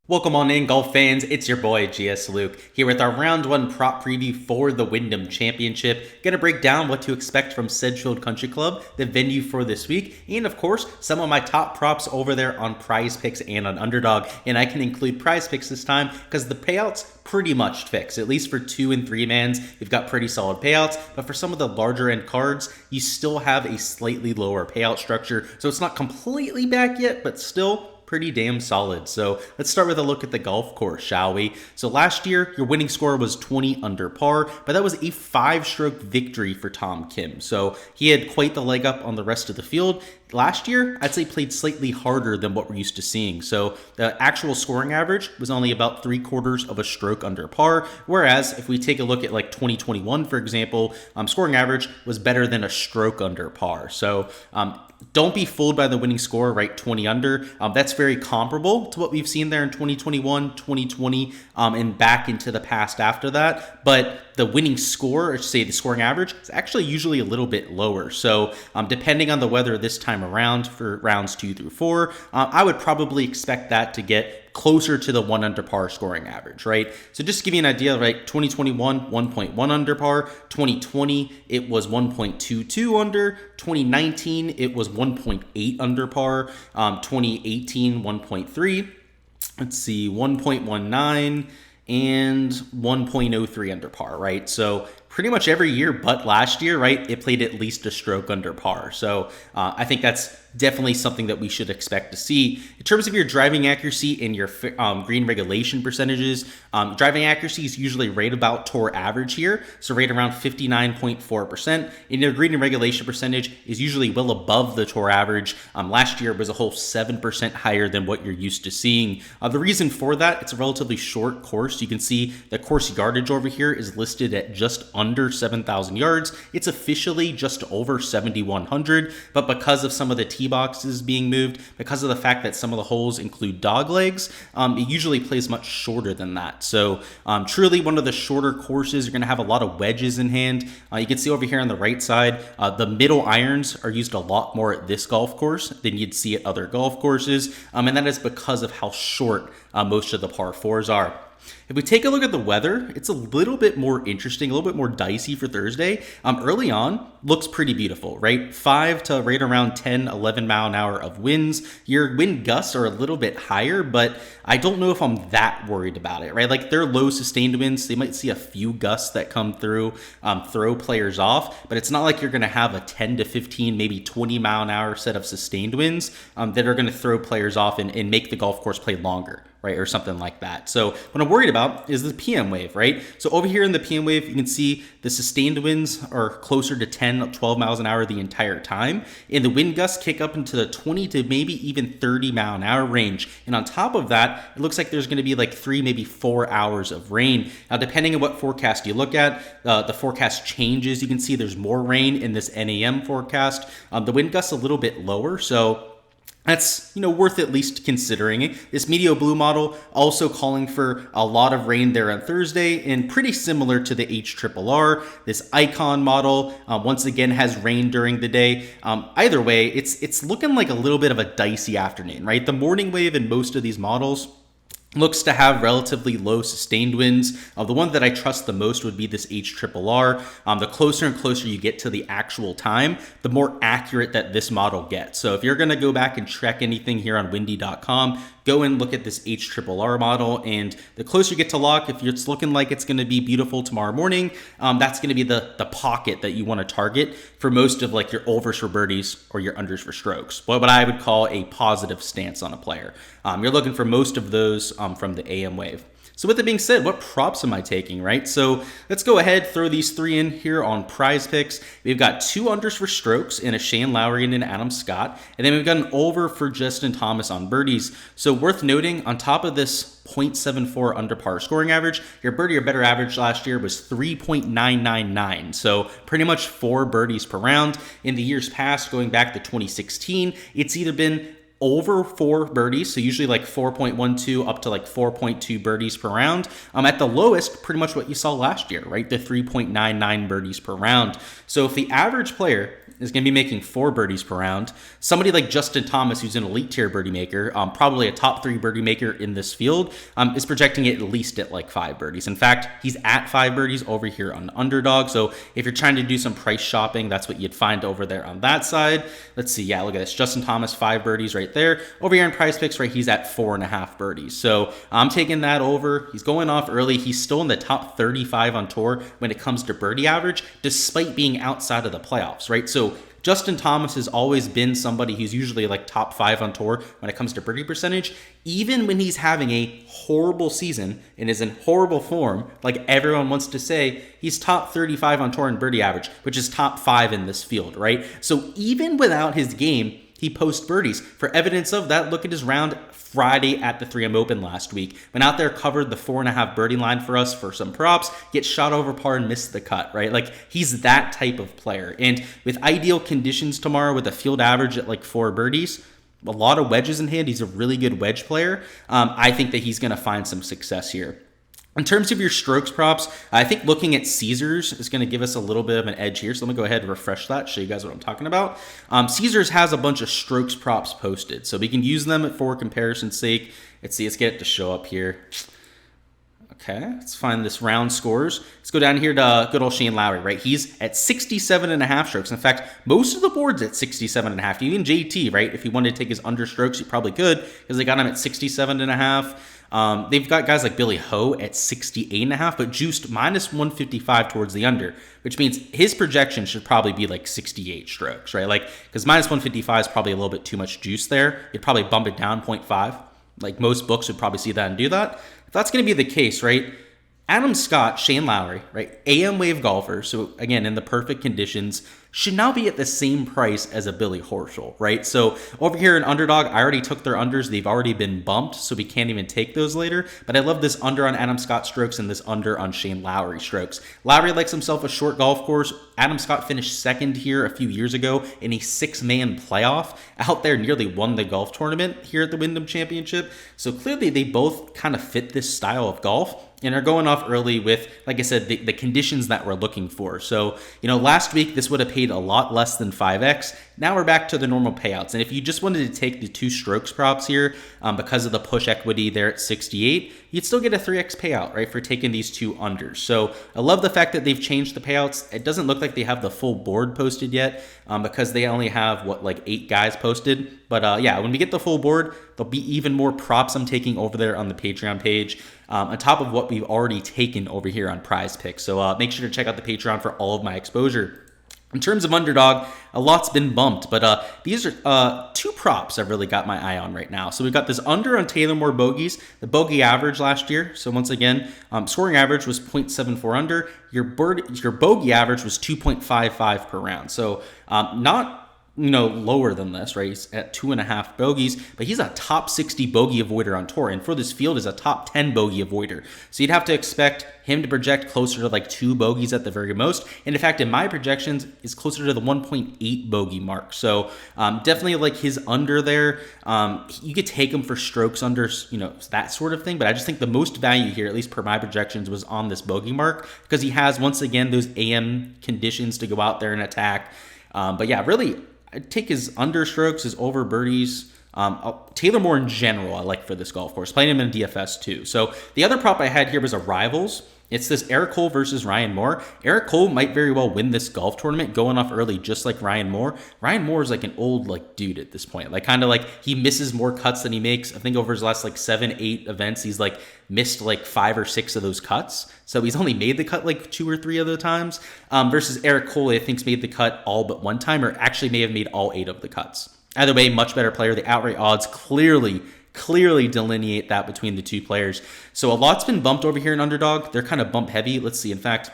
Welcome on in, golf fans. It's your boy Gsluke here with our round one prop preview for the Wyndham Championship. Gonna break down what to expect from Sedgefield Country Club, the venue for this week, and of course, some of my top props over there on Prize Picks and on Underdog. And I can include Prize Picks this time because the payouts pretty much fixed. At least for 2 and 3 mans, you've got pretty solid payouts. But for some of the larger end cards, you still have a slightly lower payout structure. So it's not completely back yet, but still pretty damn solid. So let's start with a look at the golf course, shall we? So last year, your winning score was 20 under par, but that was a 5-stroke victory for Tom Kim. So he had quite the leg up on the rest of the field. Last year, I'd say played slightly harder than what we're used to seeing. So the actual scoring average was only about 3/4 of a stroke under par. Whereas if we take a look at like 2021, for example, scoring average was better than a stroke under par. So don't be fooled by the winning score, right? 20 under. That's very comparable to what we've seen there in 2021, 2020, and back into the past after that. But the winning score, or say the scoring average, is actually usually a little bit lower. So depending on the weather this time around for rounds 2 through 4, I would probably expect that to get closer to the 1 under par scoring average, right? So just to give you an idea, right? 2021, 1.1 under par. 2020, it was 1.22 under. 2019, it was 1.8 under par. 2018, 1.3. Let's see, 1.19 and 1.03 under par, right? So pretty much every year but last year, right, it played at least a stroke under par. So I think that's definitely something that we should expect to see. In terms of your driving accuracy and your green regulation percentages, driving accuracy is usually right about tour average here, so right around 59.4%. And your green regulation percentage is usually well above the tour average. Last year was a whole 7% higher than what you're used to seeing. The reason for that, it's a relatively short course. You can see the course yardage over here is listed at just under 7,000 yards. It's officially just over 7,100, but because of some of the tee boxes being moved, because of the fact that some of the holes include dog legs, it usually plays much shorter than that. So truly one of the shorter courses. You're going to have a lot of wedges in hand. You can see over here on the right side, the middle irons are used a lot more at this golf course than you'd see at other golf courses, and that is because of how short most of the par 4s are. If we take a look at the weather, it's a little bit more interesting, a little bit more dicey for Thursday. Early on, looks pretty beautiful, right? 5 to right around 10, 11 mile an hour of winds. Your wind gusts are a little bit higher, but I don't know if I'm that worried about it, right? Like they're low sustained winds. They might see a few gusts that come through, throw players off, but it's not like you're going to have a 10 to 15, maybe 20 mile an hour set of sustained winds that are going to throw players off and make the golf course play longer, right? Or something like that. So what I'm worried about is the PM wave, right? So over here in the PM wave, you can see the sustained winds are closer to 10, 12 miles an hour the entire time. And the wind gusts kick up into the 20 to maybe even 30 mile an hour range. And on top of that, it looks like there's going to be like 3, maybe 4 hours of rain. Now, depending on what forecast you look at, the forecast changes. You can see there's more rain in this NAM forecast. The wind gusts a little bit lower. So that's, worth at least considering. This Meteo Blue model also calling for a lot of rain there on Thursday, and pretty similar to the HRRR. This Icon model, once again, has rain during the day. Either way, it's looking like a little bit of a dicey afternoon, right? The morning wave in most of these models looks to have relatively low sustained winds. The one that I trust the most would be this HRRR. The closer and closer you get to the actual time, the more accurate that this model gets. So if you're going to go back and check anything here on windy.com, go and look at this HRRR model, and the closer you get to lock, if it's looking like it's going to be beautiful tomorrow morning, that's going to be the pocket that you want to target for most of like your overs for birdies or your unders for strokes. What I would call a positive stance on a player. You're looking for most of those from the AM wave. So with that being said, what props am I taking, right? So let's go ahead, throw these 3 in here on Prize Picks. We've got 2 unders for strokes in a Shane Lowry and an Adam Scott. And then we've got an over for Justin Thomas on birdies. So worth noting, on top of this 0.74 under par scoring average, your birdie or better average last year was 3.999. So pretty much 4 birdies per round. In the years past, going back to 2016, it's either been over 4 birdies, so usually like 4.12 up to like 4.2 birdies per round. At the lowest, pretty much what you saw last year, right? The 3.99 birdies per round. So if the average player is going to be making 4 birdies per round. Somebody like Justin Thomas, who's an elite tier birdie maker, probably a top 3 birdie maker in this field, is projecting it at least at like 5 birdies. In fact, he's at 5 birdies over here on Underdog. So if you're trying to do some price shopping, that's what you'd find over there on that side. Let's see. Yeah, look at this. Justin Thomas, 5 birdies right there. Over here in Prize Picks, right, he's at 4.5 birdies. So I'm taking that over. He's going off early. He's still in the top 35 on tour when it comes to birdie average, despite being outside of the playoffs, right? So Justin Thomas has always been somebody who's usually like top 5 on tour when it comes to birdie percentage. Even when he's having a horrible season and is in horrible form, like everyone wants to say, he's top 35 on tour in birdie average, which is top 5 in this field, right? So even without his game, he posts birdies. For evidence of that, look at his round Friday at the 3M Open last week. Went out there, covered the 4.5 birdie line for us for some props, gets shot over par and missed the cut, right? Like, he's that type of player. And with ideal conditions tomorrow, with a field average at like 4 birdies, a lot of wedges in hand, he's a really good wedge player. I think that he's going to find some success here. In terms of your strokes props, I think looking at Caesars is going to give us a little bit of an edge here. So let me go ahead and refresh that, show you guys what I'm talking about. Caesars has a bunch of strokes props posted, so we can use them for comparison's sake. Let's see, let's get it to show up here. Okay, let's find this round scores. Let's go down here to good old Shane Lowry, right? He's at 67.5 strokes. In fact, most of the board's at 67.5. Even JT, right? If he wanted to take his understrokes, he probably could, because they got him at 67.5. They've got guys like Billy Ho at 68.5, but juiced minus 155 towards the under, which means his projection should probably be like 68 strokes, right? Like, because minus 155 is probably a little bit too much juice there. You'd probably bump it down 0.5. Like, most books would probably see that and do that. If that's going to be the case, right? Adam Scott, Shane Lowry, right? AM wave golfer. So again, in the perfect conditions, should now be at the same price as a Billy Horschel, right? So over here in Underdog, I already took their unders. They've already been bumped, so we can't even take those later. But I love this under on Adam Scott strokes and this under on Shane Lowry strokes. Lowry likes himself a short golf course. Adam Scott finished second here a few years ago in a 6-man playoff. Out there, nearly won the golf tournament here at the Wyndham Championship. So clearly they both kind of fit this style of golf and are going off early with, like I said, the conditions that we're looking for. So, you know, last week this would have paid a lot less than 5x. Now we're back to the normal payouts. And if you just wanted to take the 2 strokes props here, because of the push equity there at 68, you'd still get a 3x payout, right, for taking these 2 unders. So I love the fact that they've changed the payouts. It doesn't look like they have the full board posted yet, because they only have, like 8 guys posted. But yeah, when we get the full board, there'll be even more props I'm taking over there on the Patreon page, on top of what we've already taken over here on Prize Picks. So make sure to check out the Patreon for all of my exposure. In terms of Underdog, a lot's been bumped, but these are 2 props I've really got my eye on right now. So we've got this under on Taylor Moore bogeys, the bogey average last year. So once again, scoring average was 0.74 under. Your bogey average was 2.55 per round. So not lower than this, right? He's at 2.5 bogeys, but he's a top 60 bogey avoider on tour, and for this field is a top 10 bogey avoider. So you'd have to expect him to project closer to like 2 bogeys at the very most. And in fact, in my projections, is closer to the 1.8 bogey mark. So definitely like his under there. You could take him for strokes under, that sort of thing. But I just think the most value here, at least per my projections, was on this bogey mark, because he has, once again, those AM conditions to go out there and attack. But yeah, really, I'd take his understrokes, his over birdies. Taylor Moore in general, I like for this golf course. Playing him in DFS too. So the other prop I had here was a rivals. It's this Eric Cole versus Ryan Moore. Eric Cole might very well win this golf tournament going off early, just like Ryan Moore. Ryan Moore is like an old dude at this point. Kind of he misses more cuts than he makes. I think over his last 7-8 events, he's missed 5 or 6 of those cuts. So he's only made the cut 2 or 3 other times. Versus Eric Cole, I think's made the cut all but 1 time, or actually may have made all 8 of the cuts. Either way, much better player. The outright odds clearly delineate that between the 2 players. So a lot's been bumped over here in Underdog. They're kind of bump heavy. Let's see. In fact,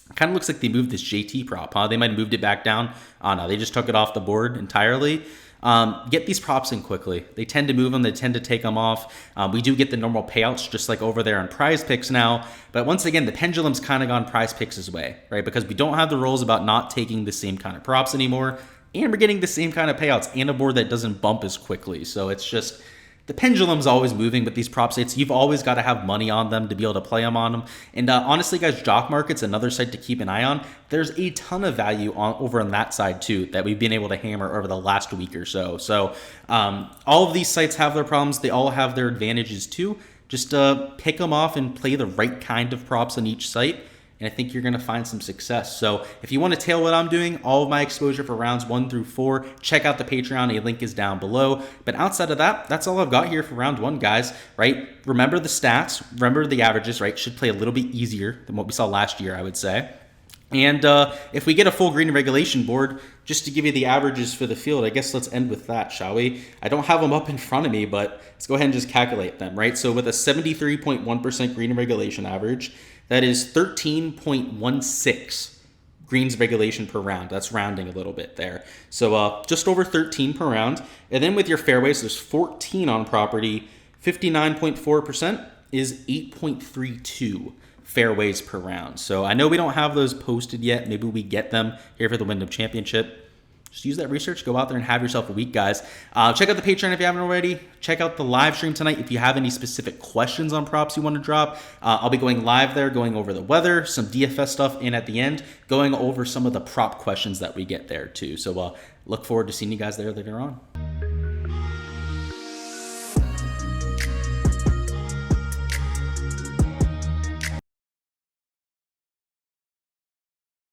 it kind of looks like they moved this JT prop, huh? They might have moved it back down. Oh, no, they just took it off the board entirely. Get these props in quickly. They tend to move them. They tend to take them off. We do get the normal payouts just like over there on Prize Picks now. But once again, the pendulum's kind of gone Prize Picks' way, right? Because we don't have the rules about not taking the same kind of props anymore. And we're getting the same kind of payouts and a board that doesn't bump as quickly. So it's just, the pendulum's always moving with these prop sites. You've always got to have money on them to be able to play them on them. And honestly, guys, Jock Market's another site to keep an eye on. There's a ton of value over on that side too that we've been able to hammer over the last week or so. So all of these sites have their problems. They all have their advantages too. Just pick them off and play the right kind of props on each site, and I think you're going to find some success. So if you want to tail what I'm doing, all of my exposure for rounds 1 through 4, check out the Patreon. A link is down below. But outside of that, that's all I've got here for round 1, guys, right? Remember the stats. Remember the averages, right? Should play a little bit easier than what we saw last year, I would say. And if we get a full green regulation board, just to give you the averages for the field, I guess let's end with that, shall we? I don't have them up in front of me, but let's go ahead and just calculate them, right? So with a 73.1% green regulation average, that is 13.16 greens regulation per round. That's rounding a little bit there. So just over 13 per round. And then with your fairways, there's 14 on property. 59.4% is 8.32 fairways per round. So I know we don't have those posted yet. Maybe we get them here for the Wyndham Championship. Just use that research. Go out there and have yourself a week, guys. Check out the Patreon if you haven't already. Check out the live stream tonight if you have any specific questions on props you want to drop. I'll be going live there, going over the weather, some DFS stuff, and at the end, going over some of the prop questions that we get there too. So look forward to seeing you guys there later on.